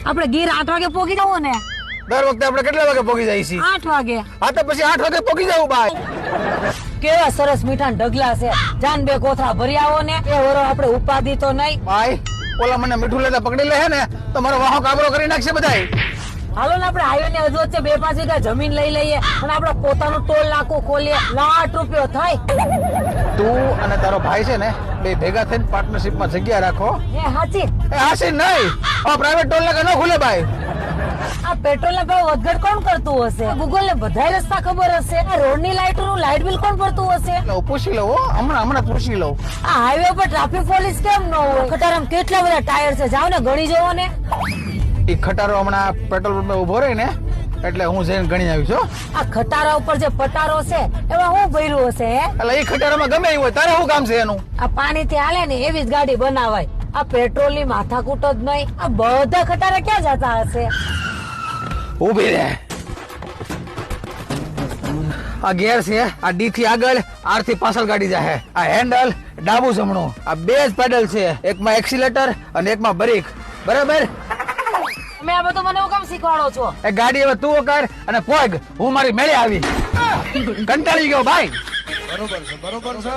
આપણે ગીર 8 વાગે પોગી જવું ને? દર વખતે આપણે કેટલા વાગે પોગી જાય છે? 8 વાગે. હા તો પછી 8 વાગે પોગી જવું ભાઈ. કેવા સરસ મીઠા ઢગલા છે, જાન બે કોથળા ભરી આવો ને. એ વરો આપણે ઉપાધિ તો નહીં. ભાઈ ઓલા મને મીઠું લેતા પકડી લે ને તો મારો વાહો કાબરો કરી નાખશે બધાય. હાલો ને આપણે હાઈવે ની હજુ વચ્ચે 2-5 વીઘા જમીન લઈ લઈએ અને આપણે પોતાનું ટોલ નાકું ખોલીએ. લાખ રૂપિયો થાય. તું અને તારો ભાઈ છે ને બે ભેગા થઈને પાર્ટનરશિપમાં જગ્યા રાખો. એ હાચી. એ હાસી નહીં, આ પ્રાઇવેટ ટોલ નાકા ન ખુલે ભાઈ. આ પેટ્રોલ ના ભાવ વધઘટ કોણ કરતું હશે? ગૂગલ ને બધાય રસ્તા ખબર હશે. આ રોડ ની લાઈટો નું લાઈટ બિલ કોણ ભરતું હશે? પૂછી લઉં હો, હમણાં પૂછી લઉં. આ હાઈવે પર ટ્રાફિક પોલીસ કેમ ન હોય? ખટારામાં કેટલા બધા ટાયર છે, જાવ ને ગણી જવો ને. એ ખટારો હમણાં પેટ્રોલ પંપે ઉભો રહી ને એટલે હું જઈને ગણી આવી છું. આ ખટારા ઉપર જે પટારો છે એમાં હું ભર્યું હશે હે? એટલે એ ખટારામાં ગમે એવું હોય, તારે શું કામ છે એનું? આ પાણી થી હાલે ને એવી જ ગાડી બનાવાય. આ પેટ્રોલ ની માથાકૂટ જ નહીં. આ બધા ખટારા ક્યાં જતા હશે? ઉભી રે. આ ગેર છે, આ ડી થી આગળ, આર થી પાછળ ગાડી જાય. આ હેન્ડલ ડાબુ જમણું, આ બે જ પેડલ છે, એકમાં એક્સિલેટર અને એકમાં બ્રેક. બરાબર? તમે આ બધું મને હું કામ શીખવાડો છો? એ ગાડી હવે તું કર અને પોગ, હું મારી મેળે આવી. કંટાળી ગયો ભાઈ. બરોબર છે.